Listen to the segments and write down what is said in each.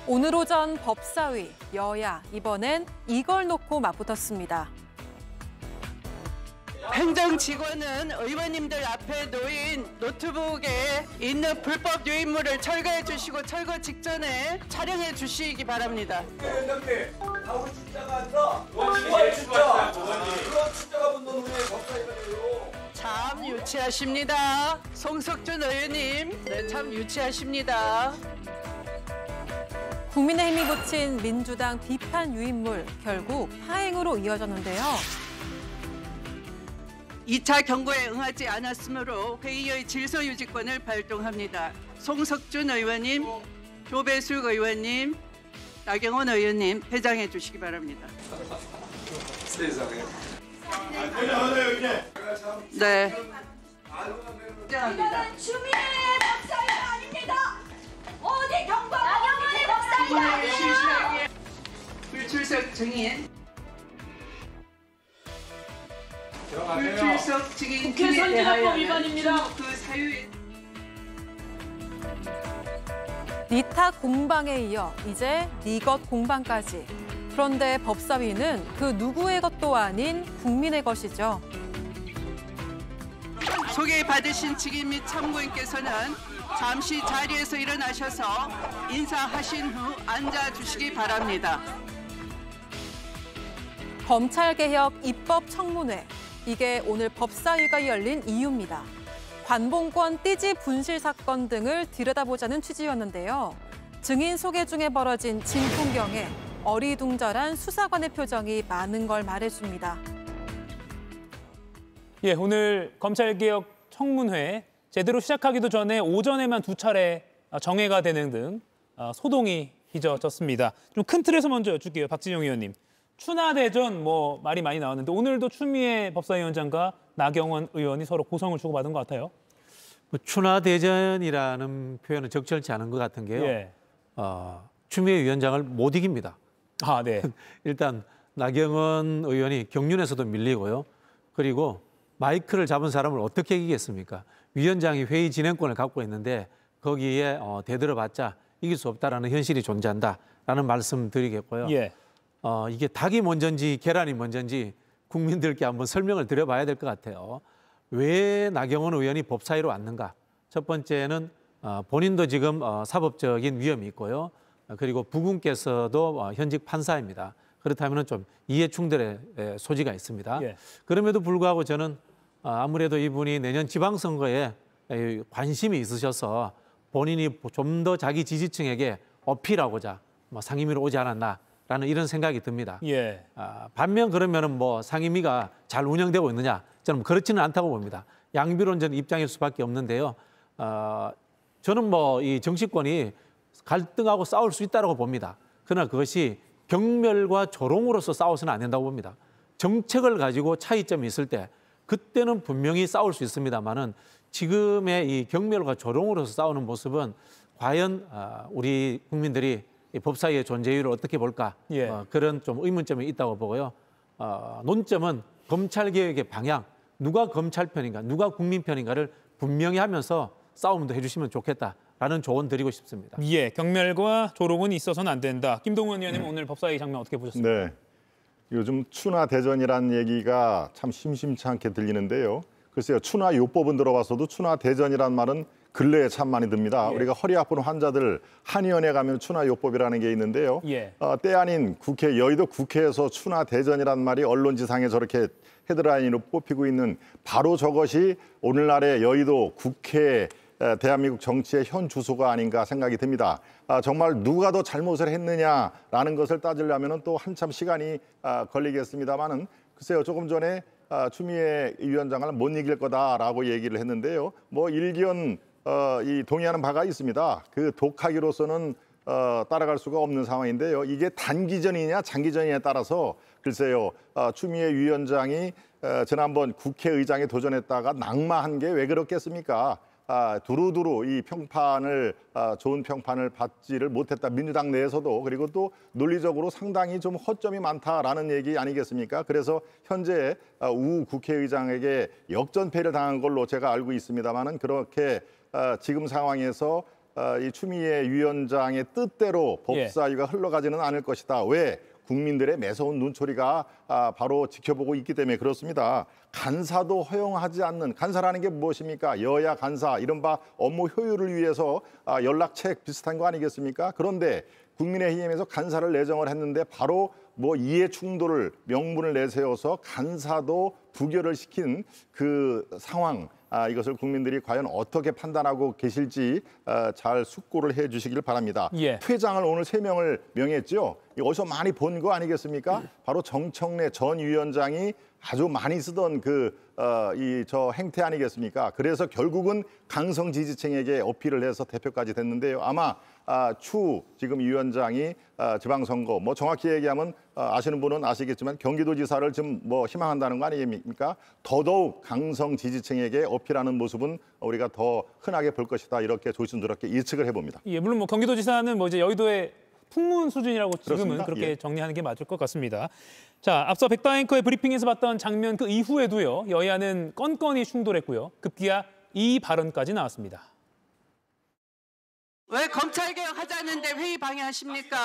오늘 오전 법사위, 여야, 이번엔 이걸 놓고 맞붙었습니다. 행정직원은 의원님들 앞에 놓인 노트북에 있는 불법 유인물을 철거해 주시고 철거 직전에 촬영해 주시기 바랍니다. 위원장님, 다 우리 숫자가 아니라 우리 숫자. 그런 숫자가 붙는 후에 법사위원회요. 참 유치하십니다. 송석준 의원님, 네, 참 유치하십니다. 국민의힘이 붙인 민주당 비판 유인물, 결국 파행으로 이어졌는데요. 2차 경고에 응하지 않았으므로 회의의 질서유지권을 발동합니다. 송석준 의원님, 조배숙 의원님, 나경원 의원님 퇴장해 주시기 바랍니다. 세상에. 네. 이거는 추미애 법사위가 아닙니다. 어디 경고 나경원의 법사위가 아니에요. 불출석 증인. 불출석 증인 국회 선진화법 위반입니다. 그 사유에 니탁 공방에 이어 이제 니것 공방까지. 그런데 법사위는 그 누구의 것도 아닌 국민의 것이죠. 소개받으신 증인 및 참고인께서는 잠시 자리에서 일어나셔서 인사하신 후 앉아주시기 바랍니다. 검찰개혁 입법 청문회. 이게 오늘 법사위가 열린 이유입니다. 관봉권 띠지 분실 사건 등을 들여다보자는 취지였는데요. 증인 소개 중에 벌어진 진풍경에 어리둥절한 수사관의 표정이 많은 걸 말해줍니다. 예, 오늘 검찰개혁 청문회 제대로 시작하기도 전에 오전에만 2차례 정회가 되는 등 소동이 빚어졌습니다. 좀 큰 틀에서 먼저 여쭐게요, 박진영 의원님. 추나대전 말이 많이 나왔는데 오늘도 추미애 법사위원장과 나경원 의원이 서로 고성을 주고받은 것 같아요. 추나대전이라는 표현은 적절치 않은 것 같은 게요. 예. 추미애 위원장을 못 이깁니다. 아, 네. 일단 나경원 의원이 경륜에서도 밀리고요. 그리고 마이크를 잡은 사람을 어떻게 이기겠습니까? 위원장이 회의 진행권을 갖고 있는데 거기에 대들어봤자 이길 수 없다라는 현실이 존재한다라는 말씀 드리겠고요. 예. 이게 닭이 먼저인지 계란이 먼저인지 국민들께 한번 설명을 드려봐야 될 것 같아요. 왜 나경원 의원이 법사위로 왔는가? 첫 번째는 본인도 지금 사법적인 위험이 있고요. 그리고 부군께서도 현직 판사입니다. 그렇다면 좀 이해 충돌의 소지가 있습니다. 예. 그럼에도 불구하고 저는 아무래도 이분이 내년 지방선거에 관심이 있으셔서 본인이 좀 더 자기 지지층에게 어필하고자 상임위로 오지 않았나라는 이런 생각이 듭니다. 예. 반면 그러면은 상임위가 잘 운영되고 있느냐? 저는 그렇지는 않다고 봅니다. 양비론적 입장일 수밖에 없는데요. 저는 이 정치권이 갈등하고 싸울 수 있다고 봅니다. 그러나 그것이 경멸과 조롱으로서 싸워서는 안 된다고 봅니다. 정책을 가지고 차이점이 있을 때 그때는 분명히 싸울 수 있습니다만은 지금의 이 경멸과 조롱으로서 싸우는 모습은 과연 우리 국민들이 이 법사위의 존재 이유를 어떻게 볼까? 예. 그런 좀 의문점이 있다고 보고요. 논점은 검찰개혁의 방향, 누가 검찰 편인가, 누가 국민 편인가를 분명히 하면서 싸움도 해주시면 좋겠다라는 조언 드리고 싶습니다. 예, 경멸과 조롱은 있어서는 안 된다. 김동원 의원님 오늘 법사위 장면 어떻게 보셨습니까? 네, 요즘 추나대전이라는 얘기가 참 심심치 않게 들리는데요. 글쎄요, 추나요법은 들어봤어도 추나대전이란 말은 근래에 참 많이 듭니다. 예. 우리가 허리 아픈 환자들 한의원에 가면 추나요법이라는 게 있는데요. 예. 때 아닌 여의도 국회에서 추나대전이란 말이 언론지상에 저렇게 헤드라인으로 뽑히고 있는 바로 저것이 오늘날의 여의도 국회 대한민국 정치의 현 주소가 아닌가 생각이 듭니다. 정말 누가 더 잘못을 했느냐라는 것을 따지려면 또 한참 시간이 걸리겠습니다만은 글쎄요, 조금 전에 추미애 위원장을 못 이길 거다라고 얘기를 했는데요. 일견 동의하는 바가 있습니다. 그 독하기로서는 따라갈 수가 없는 상황인데요. 이게 단기전이냐 장기전이냐에 따라서 글쎄요, 추미애 위원장이 지난번 국회의장에 도전했다가 낙마한 게 왜 그렇겠습니까? 두루두루 이 평판을 좋은 평판을 받지를 못했다. 민주당 내에서도. 그리고 또 논리적으로 상당히 좀 허점이 많다라는 얘기 아니겠습니까? 그래서 현재 우 국회의장에게 역전패를 당한 걸로 제가 알고 있습니다만은 그렇게 지금 상황에서 이 추미애 위원장의 뜻대로 법사위가 흘러가지는 않을 것이다. 왜? 국민들의 매서운 눈초리가 바로 지켜보고 있기 때문에 그렇습니다. 간사도 허용하지 않는, 간사라는 게 무엇입니까? 여야 간사, 이른바 업무 효율을 위해서 연락책 비슷한 거 아니겠습니까? 그런데 국민의힘에서 간사를 내정을 했는데 바로 뭐 이해 충돌을 명분을 내세워서 간사도 부결을 시킨 그 상황, 이것을 국민들이 과연 어떻게 판단하고 계실지 잘 숙고를 해주시길 바랍니다. 퇴장을 오늘 3명을 명했죠. 어디서 많이 본 거 아니겠습니까? 바로 정청래 전 위원장이 아주 많이 쓰던 저 행태 아니겠습니까? 그래서 결국은 강성 지지층에게 어필을 해서 대표까지 됐는데요. 아마 추 지금 위원장이 지방선거, 뭐 정확히 얘기하면 아시는 분은 아시겠지만 경기도지사를 좀 뭐 희망한다는 거 아니겠습니까? 더더욱 강성 지지층에게 어필하는 모습은 우리가 더 흔하게 볼 것이다. 이렇게 조심스럽게 예측을 해봅니다. 예, 물론 뭐 경기도지사는 뭐 이제 여의도의 풍문 수준이라고 지금은 그렇습니다. 그렇게 정리하는 게 맞을 것 같습니다. 자, 앞서 백바 앵커의 브리핑에서 봤던 장면 그 이후에도요. 여야는 건건이 충돌했고요. 급기야 이 발언까지 나왔습니다. 왜 검찰개혁 하자는데 회의 방해하십니까?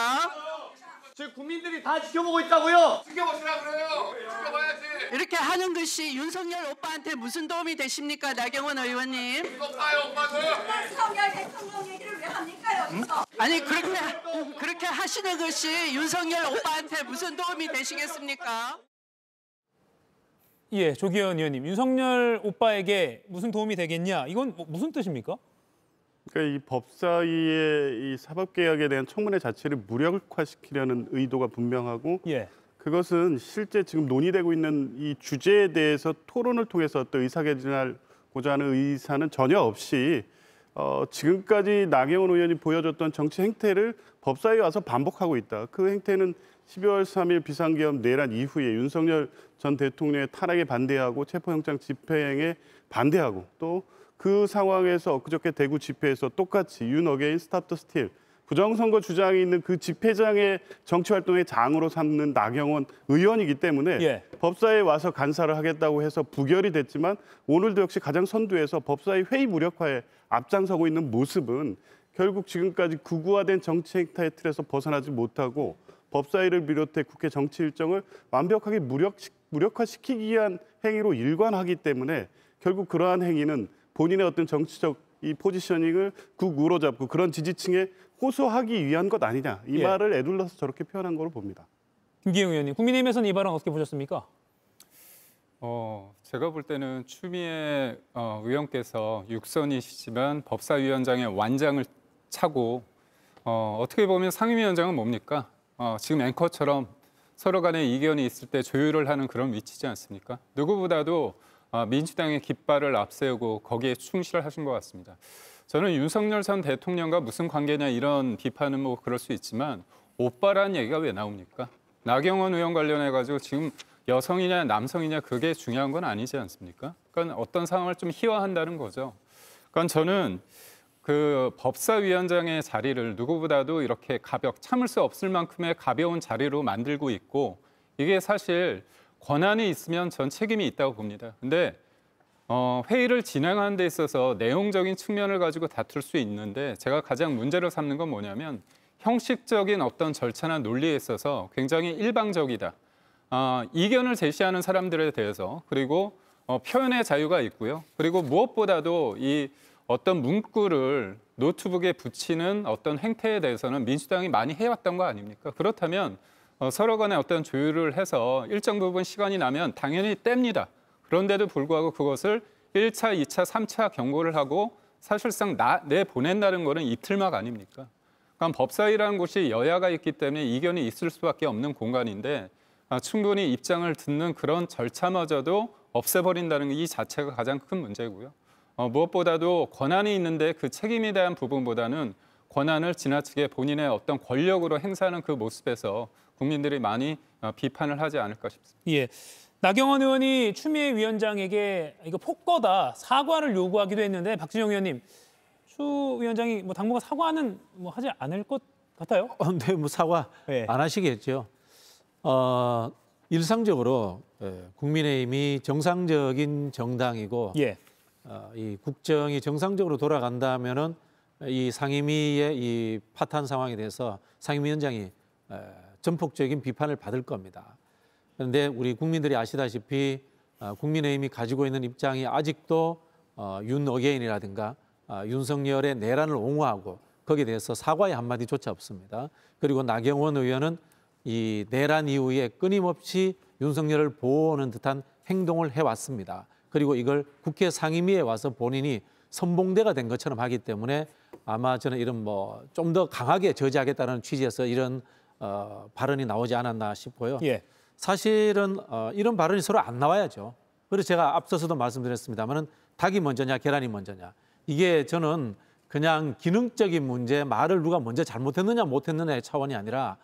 지금 국민들이 다 지켜보고 있다고요. 지켜보시라 그래요. 지켜봐야지. 이렇게 하는 것이 윤석열 오빠한테 무슨 도움이 되십니까? 나경원 의원님. 오빠요, 오빠도. 윤석열 대통령 얘기를 왜 합니까 여기서? 아니 그렇게 하시는 것이 윤석열 오빠한테 무슨 도움이 되시겠습니까? 예, 조기현 의원님, 윤석열 오빠에게 무슨 도움이 되겠냐? 이건 무슨 뜻입니까? 그러니까 이 법사위의 이 사법개혁에 대한 청문회 자체를 무력화시키려는 의도가 분명하고 그것은 실제 지금 논의되고 있는 이 주제에 대해서 토론을 통해서 또 의사결정하고자 하는 의사는 전혀 없이 지금까지 나경원 의원이 보여줬던 정치 행태를 법사위에 와서 반복하고 있다. 그 행태는 12월 3일 비상계엄 내란 이후에 윤석열 전 대통령의 탄핵에 반대하고 체포영장 집행에 반대하고 또 그 상황에서 엊그저께 대구 집회에서 똑같이 윤 어게인 스탑 더 스틸 부정선거 주장이 있는 그 집회장의 정치활동의 장으로 삼는 나경원 의원이기 때문에 법사위에 와서 간사를 하겠다고 해서 부결이 됐지만 오늘도 역시 가장 선두에서 법사위 회의 무력화에 앞장서고 있는 모습은 결국 지금까지 구구화된 정치 행태의 틀에서 벗어나지 못하고 법사위를 비롯해 국회 정치 일정을 완벽하게 무력화시키기 위한 행위로 일관하기 때문에 결국 그러한 행위는 본인의 어떤 정치적 이 포지셔닝을 국우로 잡고 그런 지지층에 호소하기 위한 것 아니냐. 이 말을 에둘러서 저렇게 표현한 걸로 봅니다. 김기영 의원님, 국민의힘에서는 이 발언 어떻게 보셨습니까? 제가 볼 때는 추미애 의원께서 육선이시지만 법사위원장의 완장을 차고 어떻게 보면 상임위원장은 뭡니까? 지금 앵커처럼 서로 간에 이견이 있을 때 조율을 하는 그런 위치지 않습니까? 누구보다도 민주당의 깃발을 앞세우고 거기에 충실하신 것 같습니다. 저는 윤석열 전 대통령과 무슨 관계냐 이런 비판은 뭐 그럴 수 있지만 오빠라는 얘기가 왜 나옵니까? 나경원 의원 관련해가지고 지금 여성이냐 남성이냐 그게 중요한 건 아니지 않습니까? 그러니까 어떤 상황을 좀 희화한다는 거죠. 그러니까 저는 그 법사위원장의 자리를 누구보다도 이렇게 참을 수 없을 만큼의 가벼운 자리로 만들고 있고 이게 사실 권한이 있으면 전 책임이 있다고 봅니다. 근데 회의를 진행하는 데 있어서 내용적인 측면을 가지고 다툴 수 있는데 제가 가장 문제로 삼는 건 뭐냐면 형식적인 어떤 절차나 논리에 있어서 굉장히 일방적이다. 이견을 제시하는 사람들에 대해서 그리고 표현의 자유가 있고요. 그리고 무엇보다도 이 어떤 문구를 노트북에 붙이는 어떤 행태에 대해서는 민주당이 많이 해왔던 거 아닙니까? 그렇다면 서로 간에 어떤 조율을 해서 일정 부분 시간이 나면 당연히 뗍니다. 그런데도 불구하고 그것을 1차, 2차, 3차 경고를 하고 사실상 내보낸다는 거는 이틀막 아닙니까? 그러니까 법사위라는 곳이 여야가 있기 때문에 이견이 있을 수밖에 없는 공간인데 충분히 입장을 듣는 그런 절차마저도 없애버린다는 이 자체가 가장 큰 문제고요. 무엇보다도 권한이 있는데 그 책임에 대한 부분보다는 권한을 지나치게 본인의 어떤 권력으로 행사하는 그 모습에서 국민들이 많이 비판을 하지 않을까 싶습니다. 예, 나경원 의원이 추미애 위원장에게 이거 폭거다 사과를 요구하기도 했는데 박진영 의원님, 추 위원장이 뭐 당분간 사과는 뭐 하지 않을 것 같아요? 네, 뭐 사과 안 하시겠죠. 일상적으로 국민의힘이 정상적인 정당이고 이 국정이 정상적으로 돌아간다면은 이 상임위의 이 파탄 상황에 대해서 상임위원장이 전폭적인 비판을 받을 겁니다. 그런데 우리 국민들이 아시다시피 국민의힘이 가지고 있는 입장이 아직도 윤 어게인이라든가 윤석열의 내란을 옹호하고 거기에 대해서 사과의 한마디조차 없습니다. 그리고 나경원 의원은 이 내란 이후에 끊임없이 윤석열을 보호하는 듯한 행동을 해왔습니다. 그리고 이걸 국회 상임위에 와서 본인이 선봉대가 된 것처럼 하기 때문에 아마 저는 이런 뭐 좀 더 강하게 저지하겠다는 취지에서 이런 발언이 나오지 않았나 싶고요. 예. 사실은 이런 발언이 서로 안 나와야죠. 그래서 제가 앞서서도 말씀드렸습니다마는 닭이 먼저냐 계란이 먼저냐. 이게 저는 그냥 기능적인 문제, 말을 누가 먼저 잘못했느냐 못했느냐의 차원이 아니라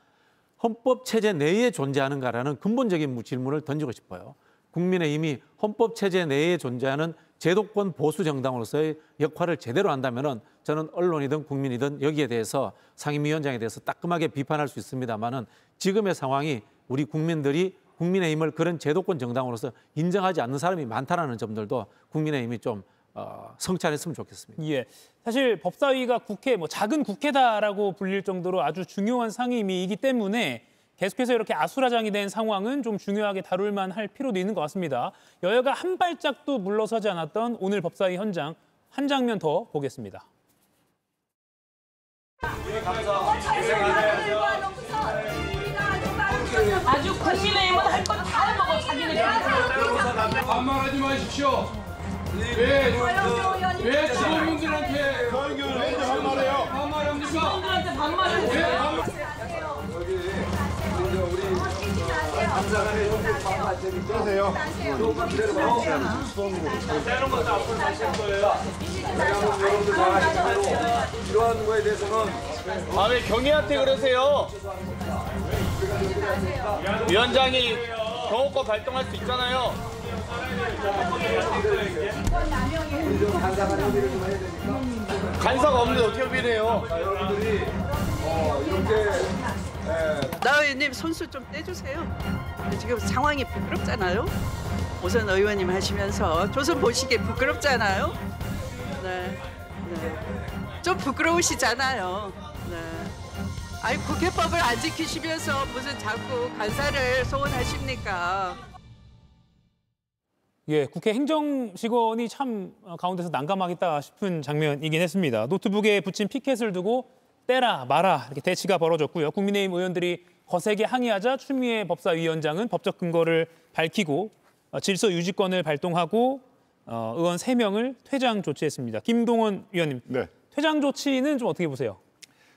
헌법 체제 내에 존재하는가라는 근본적인 질문을 던지고 싶어요. 국민의힘이 헌법 체제 내에 존재하는 제도권 보수 정당으로서의 역할을 제대로 한다면은 저는 언론이든 국민이든 여기에 대해서 상임위원장에 대해서 따끔하게 비판할 수 있습니다만은 지금의 상황이 우리 국민들이 국민의힘을 그런 제도권 정당으로서 인정하지 않는 사람이 많다라는 점들도 국민의힘이 좀 성찰했으면 좋겠습니다. 예, 사실 법사위가 국회, 뭐 작은 국회다라고 불릴 정도로 아주 중요한 상임위이기 때문에 계속해서 이렇게 아수라장이 된 상황은 좀 중요하게 다룰만 할 필요도 있는 것 같습니다. 여야가 한 발짝도 물러서지 않았던 오늘 법사위 현장 한 장면 더 보겠습니다. 아주 국민의힘은 할 건 다 해먹어 자기네들이. 반말하지 마십시오. 왜 직원분들한테 반말합니까? 직원들한테 반말을 해요. 그러세요. 여러분들 다 아시는 대로 이러한 거에 대해서는 왜 경위한테 그러세요? 위원장이 경호권 발동할 수 있잖아요. 간사가 없는데 어떻게 협의해요? 여러분들이 이렇게 나 의원님 손수 좀 떼주세요. 지금 상황이 부끄럽잖아요. 오선 의원님 하시면서 조선 보시기에 부끄럽잖아요. 네. 좀 부끄러우시잖아요. 네. 아니 국회법을 안 지키시면서 무슨 자꾸 간사를 소원하십니까? 예, 국회 행정직원이 참 가운데서 난감하겠다 싶은 장면이긴 했습니다. 노트북에 붙인 피켓을 두고 떼라 마라 이렇게 대치가 벌어졌고요. 국민의힘 의원들이 거세게 항의하자 추미애 법사위원장은 법적 근거를 밝히고 질서 유지권을 발동하고 의원 3명을 퇴장 조치했습니다. 김동원 위원님, 네. 퇴장 조치는 좀 어떻게 보세요?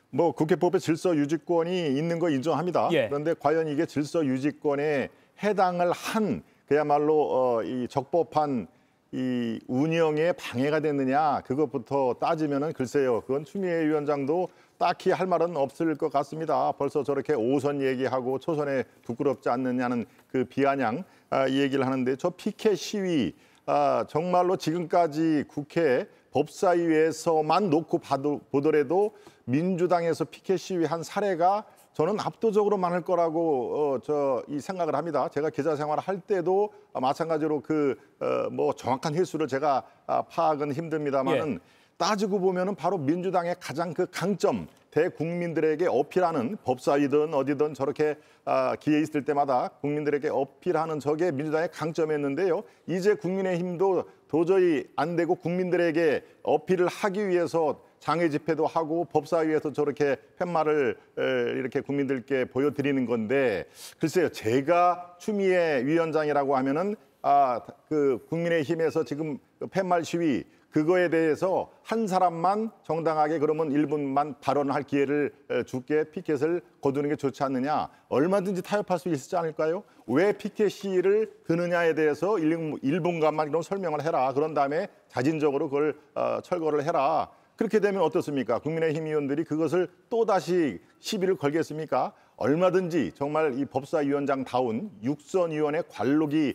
뭐 국회법의 질서 유지권이 있는 거 인정합니다. 예. 그런데 과연 이게 질서 유지권에 해당을 한 그야말로 이 적법한 이 운영에 방해가 됐느냐 그것부터 따지면은 글쎄요. 그건 추미애 위원장도 딱히 할 말은 없을 것 같습니다. 벌써 저렇게 5선 얘기하고 초선에 부끄럽지 않느냐는 그 비아냥 이 얘기를 하는데 저 피켓 시위 정말로 지금까지 국회 법사위에서만 놓고 보더라도 민주당에서 피켓 시위한 사례가 저는 압도적으로 많을 거라고 이 생각을 합니다. 제가 기자 생활을 할 때도 마찬가지로 뭐 정확한 횟수를 제가 파악은 힘듭니다만은 따지고 보면은 바로 민주당의 가장 그 강점 대국민들에게 어필하는 법사위든 어디든 저렇게 기회 있을 때마다 국민들에게 어필하는 저게 민주당의 강점이었는데요. 이제 국민의힘도 도저히 안 되고 국민들에게 어필을 하기 위해서 장애 집회도 하고 법사위에서 저렇게 팻말을 이렇게 국민들께 보여드리는 건데 글쎄요. 제가 추미애 위원장이라고 하면은 그 국민의힘에서 지금 팻말 시위 그거에 대해서 한 사람만 정당하게 그러면 1분만 발언할 기회를 줄게 피켓을 거두는 게 좋지 않느냐. 얼마든지 타협할 수 있지 않을까요? 왜 피켓 시위를 드느냐에 대해서 1분간만 이런 설명을 해라. 그런 다음에 자진적으로 그걸 철거를 해라. 그렇게 되면 어떻습니까? 국민의힘 의원들이 그것을 또다시 시비를 걸겠습니까? 얼마든지 정말 이 법사위원장다운 육선위원회 관록이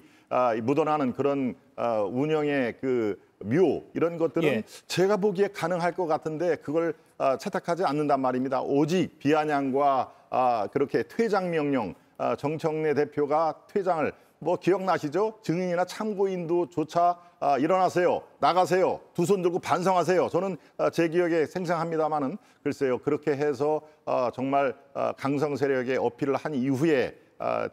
묻어나는 그런 운영의 그 묘 이런 것들은 제가 보기에 가능할 것 같은데 그걸 채택하지 않는단 말입니다. 오직 비아냥과 그렇게 퇴장 명령 정청래 대표가 퇴장을 뭐 기억나시죠? 증인이나 참고인도조차 일어나세요, 나가세요, 두 손 들고 반성하세요. 저는 제 기억에 생생합니다마는 글쎄요, 그렇게 해서 정말 강성 세력에 어필을 한 이후에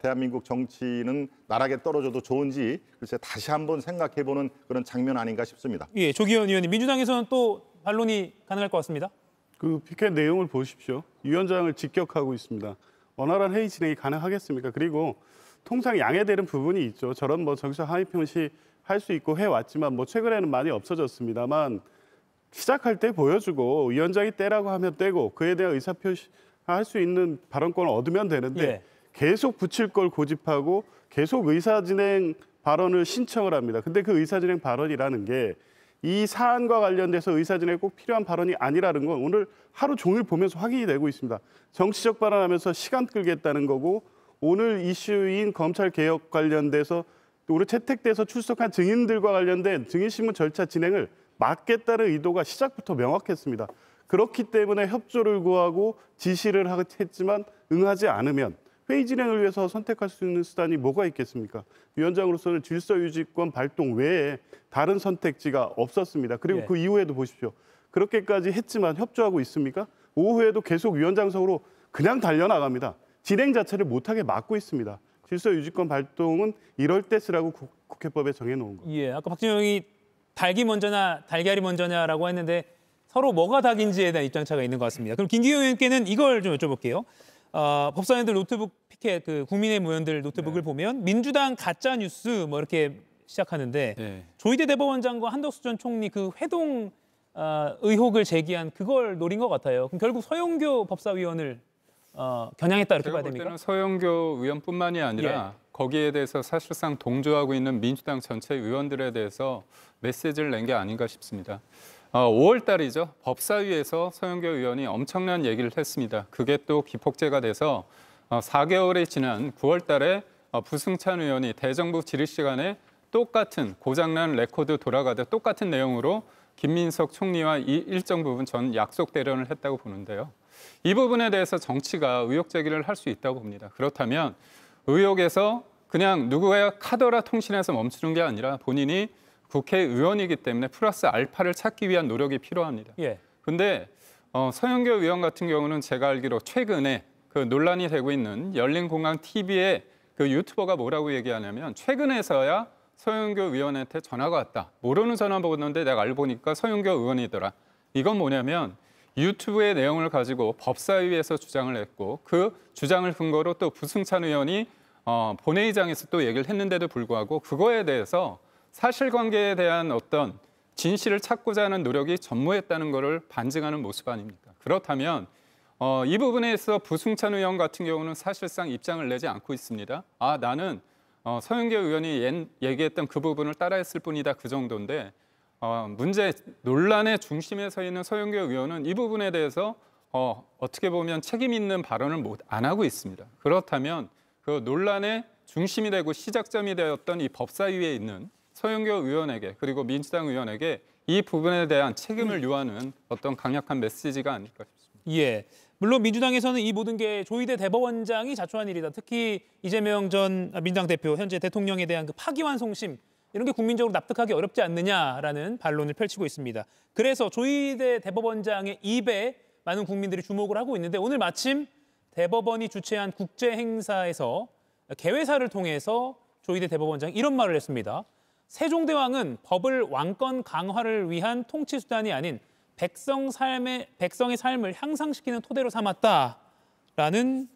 대한민국 정치는 나락에 떨어져도 좋은지 글쎄 다시 한번 생각해보는 그런 장면 아닌가 싶습니다. 예, 조기현 의원님, 민주당에서는 또 반론이 가능할 것 같습니다. 그 피켓 내용을 보십시오. 위원장을 직격하고 있습니다. 원활한 회의 진행이 가능하겠습니까? 그리고 통상 양해되는 부분이 있죠. 저런 뭐 정치적 하위 표시 할 수 있고 해왔지만 뭐 최근에는 많이 없어졌습니다만 시작할 때 보여주고 위원장이 떼라고 하면 떼고 그에 대한 의사표시 할 수 있는 발언권을 얻으면 되는데 예. 계속 붙일 걸 고집하고 계속 의사진행 발언을 신청을 합니다. 근데 그 의사진행 발언이라는 게 이 사안과 관련돼서 의사진행이 꼭 필요한 발언이 아니라는 건 오늘 하루 종일 보면서 확인이 되고 있습니다. 정치적 발언하면서 시간 끌겠다는 거고 오늘 이슈인 검찰개혁 관련돼서 우리 채택돼서 출석한 증인들과 관련된 증인신문 절차 진행을 막겠다는 의도가 시작부터 명확했습니다. 그렇기 때문에 협조를 구하고 지시를 했지만 응하지 않으면 회의 진행을 위해서 선택할 수 있는 수단이 뭐가 있겠습니까? 위원장으로서는 질서유지권 발동 외에 다른 선택지가 없었습니다. 그리고 예. 그 이후에도 보십시오. 그렇게까지 했지만 협조하고 있습니까? 오후에도 계속 위원장석으로 그냥 달려나갑니다. 진행 자체를 못하게 막고 있습니다. 질서유지권 발동은 이럴 때 쓰라고 국회법에 정해놓은 거예요. 예, 아까 박진영 의원이 닭이 먼저냐 달걀이 먼저냐라고 했는데 서로 뭐가 닭인지에 대한 입장차가 있는 것 같습니다. 그럼 김기현 의원께는 이걸 좀 여쭤볼게요. 법사위원들 노트북 피켓 그 국민의힘 의원들 노트북을 보면 민주당 가짜 뉴스 뭐 이렇게 시작하는데 조희대 대법원장과 한덕수 전 총리 그 회동 의혹을 제기한 그걸 노린 것 같아요. 그럼 결국 서영교 법사위원을 겨냥했다 이렇게 봐야 됩니까? 제가 볼 때는 서영교 의원뿐만이 아니라 거기에 대해서 사실상 동조하고 있는 민주당 전체 의원들에 대해서 메시지를 낸 게 아닌가 싶습니다. 5월 달이죠. 법사위에서 서영교 의원이 엄청난 얘기를 했습니다. 그게 또 기폭제가 돼서 4개월이 지난 9월 달에 부승찬 의원이 대정부 질의 시간에 똑같은 고장난 레코드 돌아가듯 똑같은 내용으로 김민석 총리와 일정 부분 전 약속 대련을 했다고 보는데요. 이 부분에 대해서 정치가 의혹 제기를 할 수 있다고 봅니다. 그렇다면 의혹에서 그냥 누구의 카더라 통신에서 멈추는 게 아니라 본인이 국회의원이기 때문에 플러스 알파를 찾기 위한 노력이 필요합니다. 근데 서영교 의원 같은 경우는 제가 알기로 최근에 그 논란이 되고 있는 열린공감 TV의 그 유튜버가 뭐라고 얘기하냐면 최근에서야 서영교 의원한테 전화가 왔다. 모르는 전화 받았는데 내가 알고 보니까 서영교 의원이더라. 이건 뭐냐면 유튜브의 내용을 가지고 법사위에서 주장을 했고 그 주장을 근거로 또 부승찬 의원이 본회의장에서 또 얘기를 했는데도 불구하고 그거에 대해서 사실관계에 대한 어떤 진실을 찾고자 하는 노력이 전무했다는 것을 반증하는 모습 아닙니까? 그렇다면 이 부분에서 부승찬 의원 같은 경우는 사실상 입장을 내지 않고 있습니다. 나는 서영교 의원이 얘기했던 그 부분을 따라했을 뿐이다 그 정도인데 문제 논란의 중심에 서 있는 서영교 의원은 이 부분에 대해서 어떻게 보면 책임 있는 발언을 안 하고 있습니다. 그렇다면 그 논란의 중심이 되고 시작점이 되었던 이 법사위에 있는 서영교 의원에게 그리고 민주당 의원에게 이 부분에 대한 책임을 요하는 어떤 강력한 메시지가 아닐까 싶습니다. 예, 물론 민주당에서는 이 모든 게 조희대 대법원장이 자초한 일이다. 특히 이재명 전 민주당 대표, 현재 대통령에 대한 그 파기환송심 이런 게 국민적으로 납득하기 어렵지 않느냐라는 반론을 펼치고 있습니다. 그래서 조희대 대법원장의 입에 많은 국민들이 주목을 하고 있는데 오늘 마침 대법원이 주최한 국제 행사에서 개회사를 통해서 조희대 대법원장이 이런 말을 했습니다. 세종대왕은 법을 왕권 강화를 위한 통치 수단이 아닌 백성의 삶을 향상시키는 토대로 삼았다라는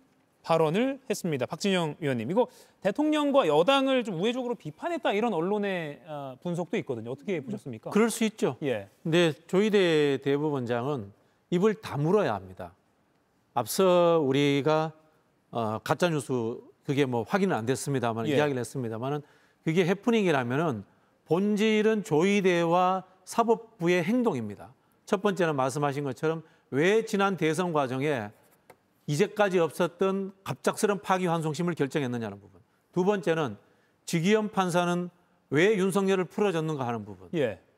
발언을 했습니다. 박진영 의원님, 이거 대통령과 여당을 좀 우회적으로 비판했다 이런 언론의 분석도 있거든요. 어떻게 보셨습니까? 그럴 수 있죠. 근데 조희대 대법원장은 입을 다물어야 합니다. 앞서 우리가 가짜뉴스 그게 뭐 확인은 안 됐습니다만 이야기를 했습니다만은 그게 해프닝이라면은 본질은 조희대와 사법부의 행동입니다. 첫 번째는 말씀하신 것처럼 왜 지난 대선 과정에 이제까지 없었던 갑작스런 파기환송심을 결정했느냐는 부분. 두 번째는 지기현 판사는 왜 윤석열을 풀어줬는가 하는 부분.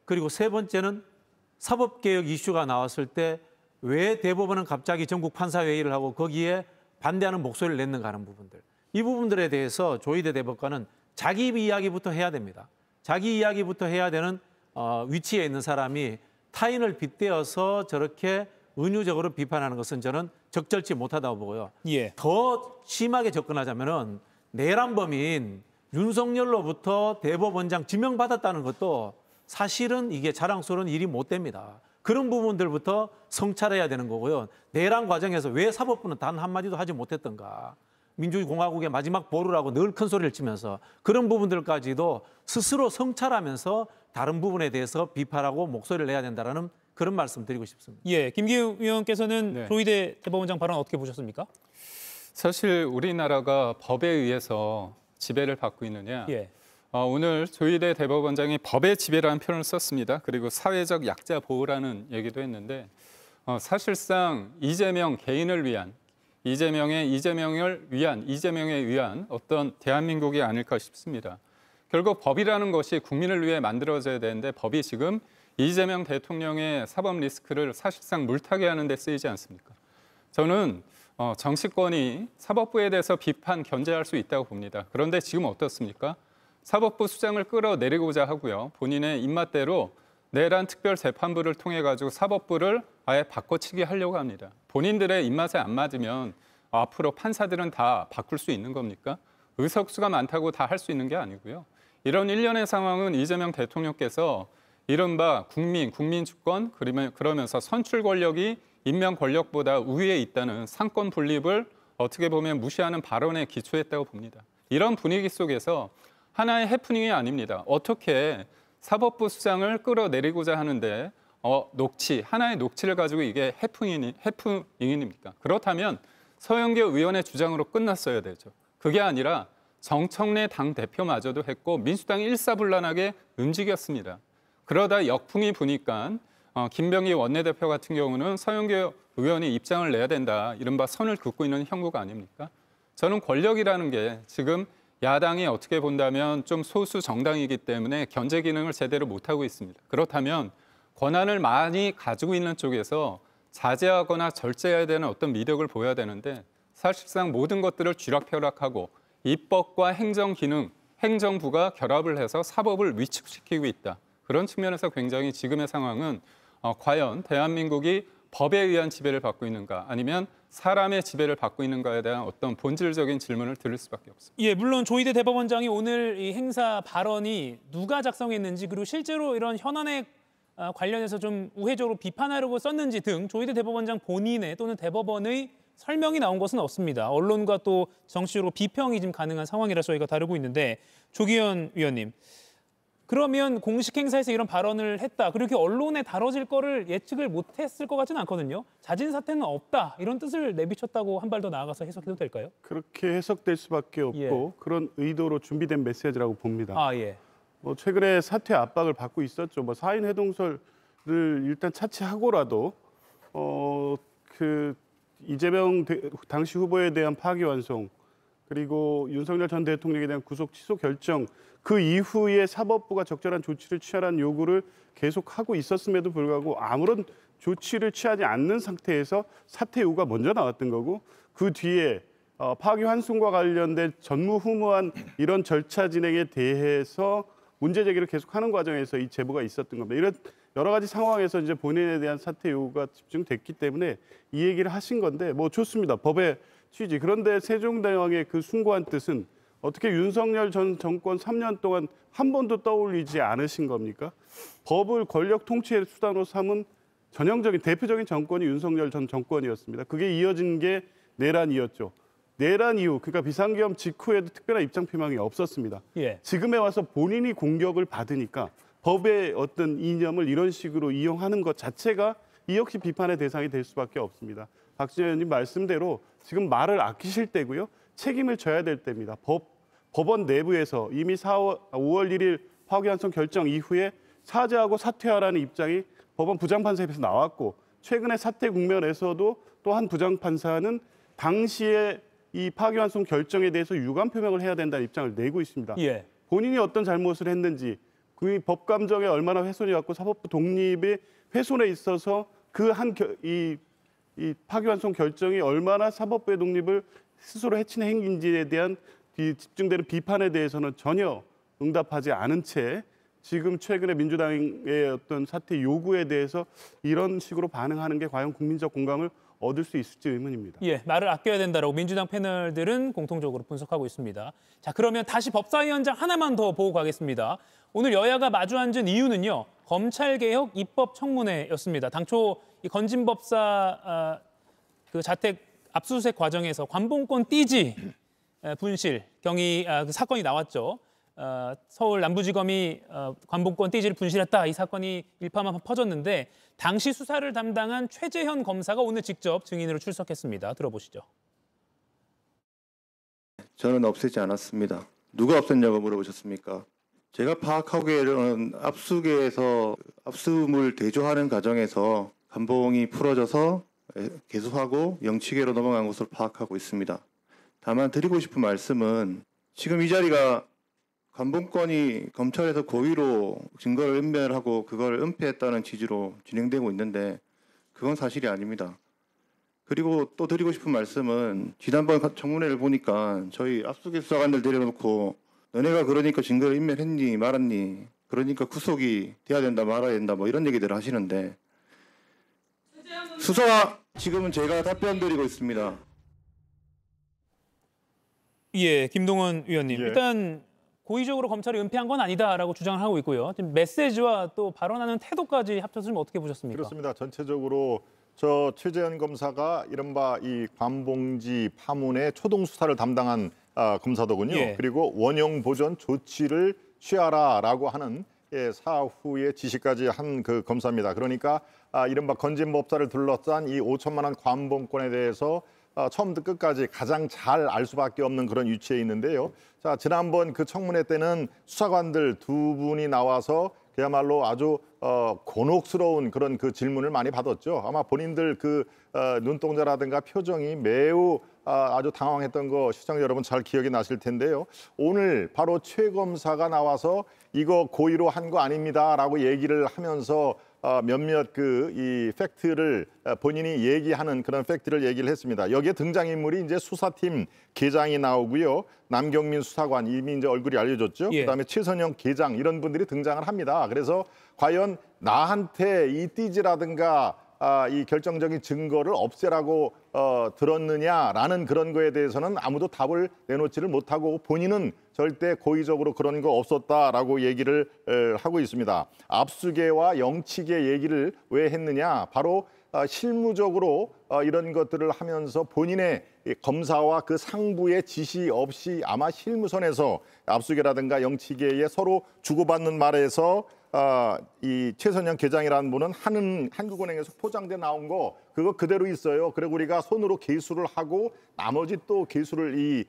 그리고 세 번째는 사법개혁 이슈가 나왔을 때 왜 대법원은 갑자기 전국 판사회의를 하고 거기에 반대하는 목소리를 냈는가 하는 부분들. 이 부분들에 대해서 조희대 대법관은 자기 이야기부터 해야 됩니다. 자기 이야기부터 해야 되는 위치에 있는 사람이 타인을 빗대어서 저렇게 은유적으로 비판하는 것은 저는 적절치 못하다고 보고요. 예. 더 심하게 접근하자면은 내란범인 윤석열로부터 대법원장 지명받았다는 것도 사실은 이게 자랑스러운 일이 못 됩니다. 그런 부분들부터 성찰해야 되는 거고요. 내란 과정에서 왜 사법부는 단 한마디도 하지 못했던가. 민주공화국의 마지막 보루라고 늘 큰 소리를 치면서 그런 부분들까지도 스스로 성찰하면서 다른 부분에 대해서 비판하고 목소리를 내야 된다는 그런 말씀 드리고 싶습니다. 예, 김기현 의원께서는 조희대 대법원장 발언 어떻게 보셨습니까? 사실 우리나라가 법에 의해서 지배를 받고 있느냐. 예. 오늘 조희대 대법원장이 법의 지배라는 표현을 썼습니다. 그리고 사회적 약자 보호라는 얘기도 했는데 사실상 이재명 개인을 위한 이재명에 의한 어떤 대한민국이 아닐까 싶습니다. 결국 법이라는 것이 국민을 위해 만들어져야 되는데 법이 지금 이재명 대통령의 사법 리스크를 사실상 물타게 하는 데 쓰이지 않습니까? 저는 정치권이 사법부에 대해서 비판, 견제할 수 있다고 봅니다. 그런데 지금 어떻습니까? 사법부 수장을 끌어내리고자 하고요. 본인의 입맛대로 내란 특별재판부를 통해 가지고 사법부를 아예 바꿔치기 하려고 합니다. 본인들의 입맛에 안 맞으면 앞으로 판사들은 다 바꿀 수 있는 겁니까? 의석수가 많다고 다 할 수 있는 게 아니고요. 이런 일련의 상황은 이재명 대통령께서 이른바 국민 주권 그러면서 선출 권력이 임명 권력보다 우위에 있다는 상권 분립을 어떻게 보면 무시하는 발언에 기초했다고 봅니다. 이런 분위기 속에서 하나의 해프닝이 아닙니다. 어떻게 사법부 수장을 끌어내리고자 하는데 하나의 녹취를 가지고 이게 해프닝입니까? 그렇다면 서영교 의원의 주장으로 끝났어야 되죠. 그게 아니라 정청래 당대표마저도 했고 민주당이 일사불란하게 움직였습니다. 그러다 역풍이 부니까 김병기 원내대표 같은 경우는 서영교 의원이 입장을 내야 된다. 이른바 선을 긋고 있는 형국가 아닙니까? 저는 권력이라는 게 지금 야당이 어떻게 본다면 좀 소수 정당이기 때문에 견제 기능을 제대로 못하고 있습니다. 그렇다면 권한을 많이 가지고 있는 쪽에서 자제하거나 절제해야 되는 어떤 미덕을 보여야 되는데 사실상 모든 것들을 쥐락펴락하고 입법과 행정 기능, 행정부가 결합을 해서 사법을 위축시키고 있다. 그런 측면에서 굉장히 지금의 상황은 과연 대한민국이 법에 의한 지배를 받고 있는가 아니면 사람의 지배를 받고 있는가에 대한 어떤 본질적인 질문을 드릴 수밖에 없습니다. 예, 물론 조희대 대법원장이 오늘 이 행사 발언이 누가 작성했는지 그리고 실제로 이런 현안에 관련해서 좀 우회적으로 비판하려고 썼는지 등 조희대 대법원장 본인의 또는 대법원의 설명이 나온 것은 없습니다. 언론과 또 정치적으로 비평이 지금 가능한 상황이라 저희가 다루고 있는데 조기현 위원님. 그러면 공식 행사에서 이런 발언을 했다. 그렇게 언론에 다뤄질 거를 예측을 못했을 것 같지는 않거든요. 자진 사퇴는 없다. 이런 뜻을 내비쳤다고 한 발 더 나아가서 해석해도 될까요? 그렇게 해석될 수밖에 없고 그런 의도로 준비된 메시지라고 봅니다. 예. 최근에 사퇴 압박을 받고 있었죠. 사인 해동설을 일단 차치하고라도 이재명 당시 후보에 대한 파기환송 그리고 윤석열 전 대통령에 대한 구속 취소 결정 그 이후에 사법부가 적절한 조치를 취하라는 요구를 계속하고 있었음에도 불구하고 아무런 조치를 취하지 않는 상태에서 사퇴 요구가 먼저 나왔던 거고 그 뒤에 파기환송과 관련된 전무후무한 이런 절차 진행에 대해서 문제 제기를 계속하는 과정에서 이 제보가 있었던 겁니다. 이런 여러 가지 상황에서 이제 본인에 대한 사퇴 요구가 집중됐기 때문에 이 얘기를 하신 건데 좋습니다. 법의 취지. 그런데 세종대왕의 그 숭고한 뜻은 어떻게 윤석열 전 정권 3년 동안 한 번도 떠올리지 않으신 겁니까? 법을 권력 통치의 수단으로 삼은 전형적인 대표적인 정권이 윤석열 전 정권이었습니다. 그게 이어진 게 내란이었죠. 내란 이후 그러니까 비상계엄 직후에도 특별한 입장 표명이 없었습니다. 지금에 와서 본인이 공격을 받으니까 법의 어떤 이념을 이런 식으로 이용하는 것 자체가 이 역시 비판의 대상이 될 수밖에 없습니다. 박진영 의원님 말씀대로 지금 말을 아끼실 때고요. 책임을 져야 될 때입니다. 법원 내부에서 이미 5월 1일 파기환송 결정 이후에 사죄하고 사퇴하라는 입장이 법원 부장판사에서 나왔고 최근에 사퇴 국면에서도 또 한 부장판사는 당시에 이 파기환송 결정에 대해서 유감 표명을 해야 된다는 입장을 내고 있습니다. 본인이 어떤 잘못을 했는지 그 법 감정에 얼마나 훼손이 왔고 사법부 독립의 훼손에 있어서 이 파기환송 결정이 얼마나 사법부의 독립을 스스로 해치는 행위인지에 대한 집중되는 비판에 대해서는 전혀 응답하지 않은 채 지금 최근에 민주당의 어떤 사퇴 요구에 대해서 이런 식으로 반응하는 게 과연 국민적 공감을 얻을 수 있을지 의문입니다. 예, 말을 아껴야 된다라고 민주당 패널들은 공통적으로 분석하고 있습니다. 자, 그러면 다시 법사위원장 하나만 더 보고 가겠습니다. 오늘 여야가 마주 앉은 이유는요. 검찰개혁 입법청문회였습니다. 당초 이 건진법사 그 자택 압수수색 과정에서 관봉권 띠지 분실 경위 그 사건이 나왔죠. 서울 남부지검이 관봉권 띠지를 분실했다. 이 사건이 일파만파 퍼졌는데 당시 수사를 담당한 최재현 검사가 오늘 직접 증인으로 출석했습니다. 들어보시죠. 저는 없애지 않았습니다. 누가 없앴냐고 물어보셨습니까? 제가 파악하기에는 압수계에서 압수물 대조하는 과정에서 관봉이 풀어져서 개수하고 영치계로 넘어간 것으로 파악하고 있습니다. 다만 드리고 싶은 말씀은 지금 이 자리가 관봉권이 검찰에서 고의로 증거를 은멸하고 그걸 은폐했다는 취지로 진행되고 있는데 그건 사실이 아닙니다. 그리고 또 드리고 싶은 말씀은 지난번 청문회를 보니까 저희 압수수색 수사관들 데려놓고 너네가 그러니까 증거를 인멸했니 말았니 그러니까 구속이 돼야 된다 말아야 된다 뭐 이런 얘기들을 하시는데 수사와 지금은 제가 답변 드리고 있습니다. 예, 김동원 의원님. 예. 일단 고의적으로 검찰이 은폐한 건 아니다라고 주장을 하고 있고요. 지금 메시지와 또 발언하는 태도까지 합쳐서 어떻게 보셨습니까? 그렇습니다. 전체적으로 저 최재현 검사가 이른바 이 관봉지 파문의 초동 수사를 담당한 검사더군요. 예. 그리고 원형 보전 조치를 취하라라고 하는 사후의 지시까지 한 그 검사입니다. 그러니까 이른바 건진법사를 둘러싼 이 5천만 원 관봉권에 대해서 처음부터 끝까지 가장 잘 알 수밖에 없는 그런 위치에 있는데요. 자, 지난번 그 청문회 때는 수사관들 두 분이 나와서 그야말로 아주 곤혹스러운 그런 그 질문을 많이 받았죠. 아마 본인들 그 눈동자라든가 표정이 매우 아주 당황했던 거 시청자 여러분 잘 기억이 나실 텐데요. 오늘 바로 최 검사가 나와서 이거 고의로 한 거 아닙니다라고 얘기를 하면서 몇몇 이 팩트를 본인이 얘기하는 그런 팩트를 얘기를 했습니다. 여기에 등장인물이 이제 수사팀 계장이 나오고요. 남경민 수사관 이미 이제 얼굴이 알려졌죠. 예. 그다음에 최선영 계장 이런 분들이 등장을 합니다. 그래서 과연 나한테 이 띠지라든가 이 결정적인 증거를 없애라고 들었느냐라는 그런 거에 대해서는 아무도 답을 내놓지를 못하고 본인은 절대 고의적으로 그런 거 없었다라고 얘기를 하고 있습니다. 압수계와 영치계 얘기를 왜 했느냐? 바로 실무적으로 이런 것들을 하면서 본인의 검사와 그 상부의 지시 없이 아마 실무선에서 압수계라든가 영치계에 서로 주고받는 말에서 이 최선영 계장이라는 분은 한국은행에서 포장돼 나온 거 그거 그대로 있어요. 그리고 우리가 손으로 계수를 하고 나머지 또 계수를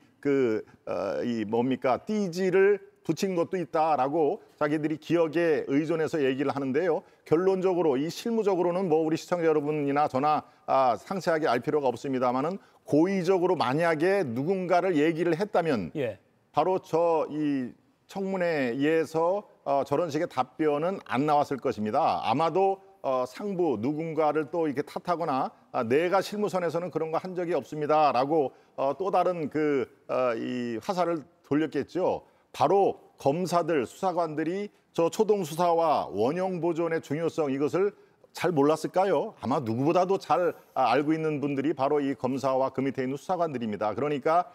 띠지를 붙인 것도 있다라고 자기들이 기억에 의존해서 얘기를 하는데요. 결론적으로 이 실무적으로는 뭐 우리 시청자 여러분이나 저나 상세하게 알 필요가 없습니다만은 고의적으로 만약에 누군가를 얘기를 했다면 예. 바로 이 청문회에서 저런 식의 답변은 안 나왔을 것입니다. 아마도 상부 누군가를 또 이렇게 탓하거나 내가 실무선에서는 그런 거 한 적이 없습니다라고 또 다른 이 화살을 돌렸겠죠. 바로 검사들, 수사관들이 저 초동 수사와 원형 보존의 중요성 이것을 잘 몰랐을까요? 아마 누구보다도 잘 알고 있는 분들이 바로 이 검사와 그 밑에 있는 수사관들입니다. 그러니까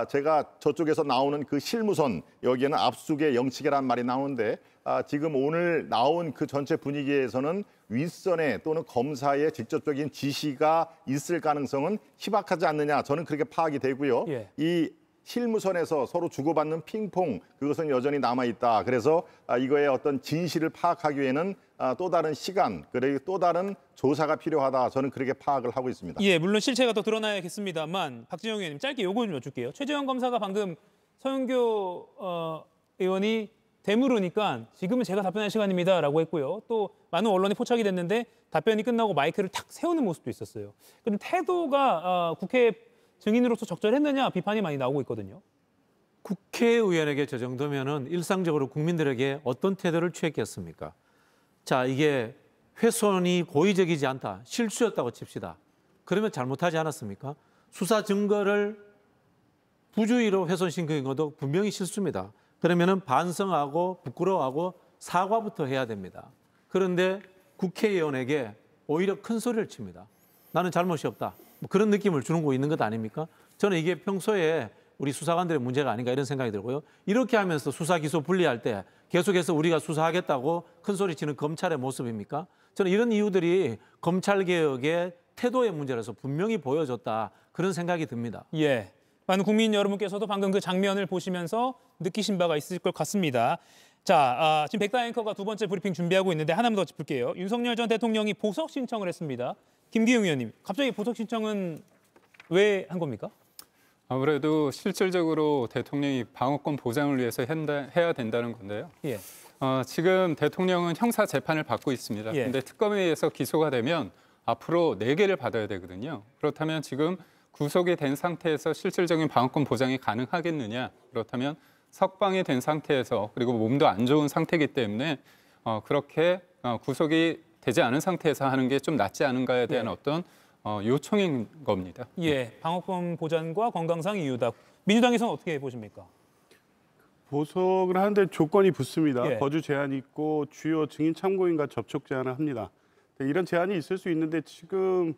제가 저쪽에서 나오는 그 실무선, 여기에는 압수계 영치계란 말이 나오는데 지금 오늘 나온 그 전체 분위기에서는 윗선에 또는 검사의 직접적인 지시가 있을 가능성은 희박하지 않느냐, 저는 그렇게 파악이 되고요. 예. 이 실무선에서 서로 주고받는 핑퐁, 그것은 여전히 남아있다. 그래서 이거의 어떤 진실을 파악하기 위해는 또 다른 시간, 그리고 또 다른 조사가 필요하다. 저는 그렇게 파악을 하고 있습니다. 예, 물론 실체가 더 드러나야겠습니다만 박진영 의원님 짧게 요거 좀 여쭐게요. 최재현 검사가 방금 서영교 의원이 되물으니까 지금은 제가 답변할 시간입니다라고 했고요. 또 많은 언론에 포착이 됐는데 답변이 끝나고 마이크를 탁 세우는 모습도 있었어요. 그럼 태도가 국회 증인으로서 적절했느냐 비판이 많이 나오고 있거든요. 국회의원에게 저 정도면은 일상적으로 국민들에게 어떤 태도를 취했겠습니까? 자, 이게 훼손이 고의적이지 않다, 실수였다고 칩시다. 그러면 잘못하지 않았습니까? 수사 증거를 부주의로 훼손시킨 것도 분명히 실수입니다. 그러면은 반성하고 부끄러워하고 사과부터 해야 됩니다. 그런데 국회의원에게 오히려 큰 소리를 칩니다. 나는 잘못이 없다. 뭐 그런 느낌을 주는 거 있는 것 아닙니까? 저는 이게 평소에 우리 수사관들의 문제가 아닌가 이런 생각이 들고요. 이렇게 하면서 수사 기소 분리할 때 계속해서 우리가 수사하겠다고 큰 소리 치는 검찰의 모습입니까? 저는 이런 이유들이 검찰개혁의 태도의 문제라서 분명히 보여줬다. 그런 생각이 듭니다. 예. 많은 국민 여러분께서도 방금 그 장면을 보시면서 느끼신 바가 있을 것 같습니다. 자, 지금 백다 앵커가 두 번째 브리핑 준비하고 있는데 하나만 더 짚을게요. 윤석열 전 대통령이 보석 신청을 했습니다. 김기용 의원님, 갑자기 보석 신청은 왜 한 겁니까? 아무래도 실질적으로 대통령이 방어권 보장을 위해서 해야 된다는 건데요. 예. 지금 대통령은 형사 재판을 받고 있습니다. 그런데 특검에 의해서 기소가 되면 앞으로 4개를 받아야 되거든요. 그렇다면 지금 구속이 된 상태에서 실질적인 방어권 보장이 가능하겠느냐? 그렇다면 석방이 된 상태에서 그리고 몸도 안 좋은 상태이기 때문에 그렇게 구속이 되지 않은 상태에서 하는 게 좀 낫지 않은가에 대한 어떤 요청인 겁니다. 예, 방어권 보장과 건강상 이유다. 민주당에서는 어떻게 보십니까? 보석을 하는데 조건이 붙습니다. 거주 제한이 있고 주요 증인 참고인과 접촉 제한을 합니다. 이런 제한이 있을 수 있는데 지금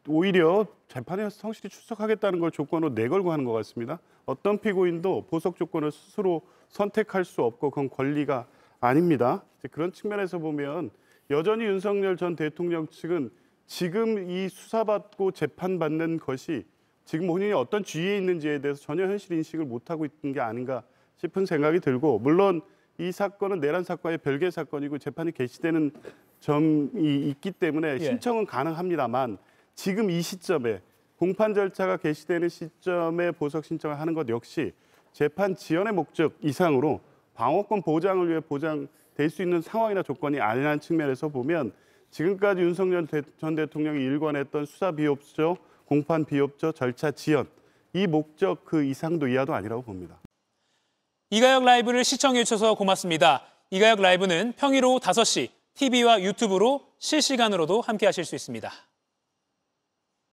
오히려 재판에 성실히 출석하겠다는 걸 조건으로 내걸고 하는 것 같습니다. 어떤 피고인도 보석 조건을 스스로 선택할 수 없고 그건 권리가 아닙니다. 그런 측면에서 보면 여전히 윤석열 전 대통령 측은 지금 이 수사받고 재판받는 것이 지금 본인이 어떤 주의에 있는지에 대해서 전혀 현실 인식을 못하고 있는 게 아닌가 싶은 생각이 들고, 물론 이 사건은 내란 사건의 별개 사건이고 재판이 개시되는 점이 있기 때문에 신청은 가능합니다만 지금 이 시점에 공판 절차가 개시되는 시점에 보석 신청을 하는 것 역시 재판 지연의 목적 이상으로 방어권 보장을 위해 보장될 수 있는 상황이나 조건이 아니라는 측면에서 보면 지금까지 윤석열 전 대통령이 일관했던 수사 비협조, 공판 비협조, 절차 지연, 이 목적 그 이상도 이하도 아니라고 봅니다. 이가혁 라이브를 시청해 주셔서 고맙습니다. 이가혁 라이브는 평일 오후 5시 TV와 유튜브로 실시간으로도 함께 하실 수 있습니다.